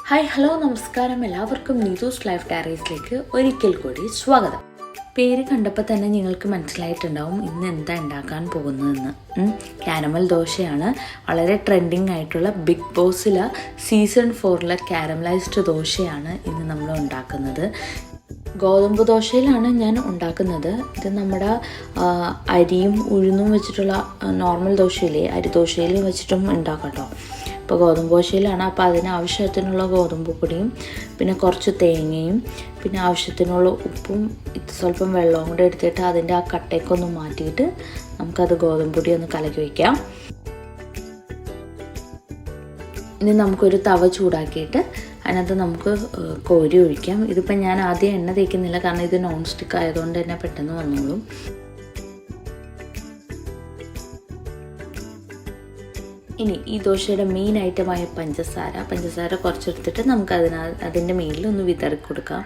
Hi hello നമസ്കാരം, എല്ലാവർക്കും Neethu's life ഡയറീസിലേക്ക് ഒരിക്കൽ കൂടി സ്വാഗതം. പേര് കണ്ടപ്പോൾ തന്നെ നിങ്ങൾക്ക് മനസ്സിലായിട്ടുണ്ടാവും ഇന്ന് എന്താ ഉണ്ടാക്കാൻ പോകുന്നതെന്ന്. കാരമൽ ദോശയാണ്. വളരെ ട്രെൻഡിങ് ആയിട്ടുള്ള ബിഗ് ബോസിലെ സീസൺ 4 കാരമലൈസ്ഡ് ദോശയാണ് ഇന്ന് നമ്മൾ ഉണ്ടാക്കുന്നത്. ഗോതമ്പ് ദോശയിലാണ് ഞാൻ ഉണ്ടാക്കുന്നത്. ഇത് നമ്മുടെ അരിയും ഉഴുന്നും വെച്ചിട്ടുള്ള നോർമൽ ദോശയിലെ അരി ദോശയിൽ വെച്ചിട്ടും ഉണ്ടാക്കാം കേട്ടോ. ഇപ്പോൾ ഗോതമ്പ് ദോശയിലാണ്. അപ്പോൾ അതിന് ആവശ്യത്തിനുള്ള ഗോതമ്പ് പൊടിയും പിന്നെ കുറച്ച് തേങ്ങയും പിന്നെ ആവശ്യത്തിനുള്ള ഉപ്പും സ്വല്പം വെള്ളവും കൂടെ എടുത്തിട്ട് അതിൻ്റെ ആ കട്ടയൊക്കെ ഒന്ന് മാറ്റിയിട്ട് നമുക്കത് ഗോതമ്പ് പൊടി ഒന്ന് കലക്കി വയ്ക്കാം. ഇനി നമുക്കൊരു തവ ചൂടാക്കിയിട്ട് അതിനകത്ത് നമുക്ക് കോരി ഒഴിക്കാം. ഇതിപ്പോൾ ഞാൻ ആദ്യം എണ്ണ തേക്കുന്നില്ല, കാരണം ഇത് നോൺ സ്റ്റിക്ക് ആയതുകൊണ്ട് തന്നെ പെട്ടെന്ന് വന്നോളും. ഇനി ഈ ദോശയുടെ മെയിൻ ഐറ്റമായ പഞ്ചസാര കുറച്ചെടുത്തിട്ട് നമുക്ക് അതിൻ്റെ മേലിൽ ഒന്ന് വിതറി കൊടുക്കാം.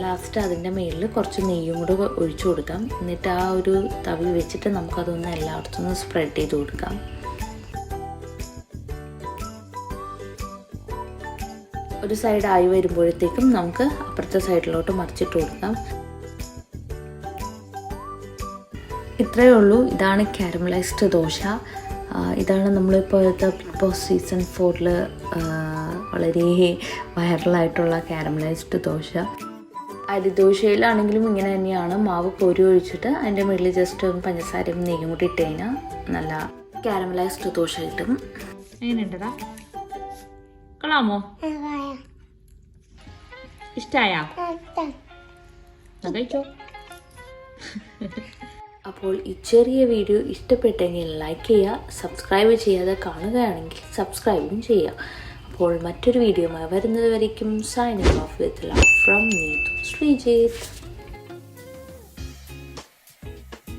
ലാസ്റ്റ് അതിൻ്റെ മേലിൽ കുറച്ച് നെയ്യും കൂടെ ഒഴിച്ചു കൊടുക്കാം. എന്നിട്ട് ആ ഒരു തവി വെച്ചിട്ട് നമുക്കതൊന്ന് എല്ലായിടത്തും ഒന്ന് സ്പ്രെഡ് ചെയ്ത് കൊടുക്കാം. ഒരു സൈഡ് ആയി വരുമ്പോഴത്തേക്കും നമുക്ക് അപ്പുറത്തെ സൈഡിലോട്ട് മറിച്ചിട്ട് കൊടുക്കാം. ഇത്രയേ ഉള്ളൂ. ഇതാണ് കാരമലൈസ്ഡ് ദോശ. ഇതാണ് നമ്മളിപ്പോഴത്തെ ബിഗ് ബോസ് സീസൺ 4 വളരെ വൈറലായിട്ടുള്ള കാരമലൈസ്ഡ് ദോശ. അരിദോശയിലാണെങ്കിലും ഇങ്ങനെ തന്നെയാണ്. മാവ് കോരി ഒഴിച്ചിട്ട് അതിൻ്റെ മുകളിൽ ജസ്റ്റ് പഞ്ചസാരയും നെയ്യും കൂടി ഇട്ട് കഴിഞ്ഞാൽ നല്ല കാരമലൈസ്ഡ് ദോശ കിട്ടും. എങ്ങനെയുണ്ടടാ? കൊള്ളാമോ? ഇഷ്ടായോ? കഴിച്ചോ. അപ്പോൾ ഈ ചെറിയ വീഡിയോ ഇഷ്ടപ്പെട്ടെങ്കിൽ ലൈക്ക് ചെയ്യുക, സബ്സ്ക്രൈബ് ചെയ്യാതെ കാണുകയാണെങ്കിൽ സബ്സ്ക്രൈബും ചെയ്യുക. അപ്പോൾ മറ്റൊരു വീഡിയോയുമായി വരുന്നത് വരയ്ക്കും signing off with love from നീതുസ്ലിഫെഡിയാരീസ്.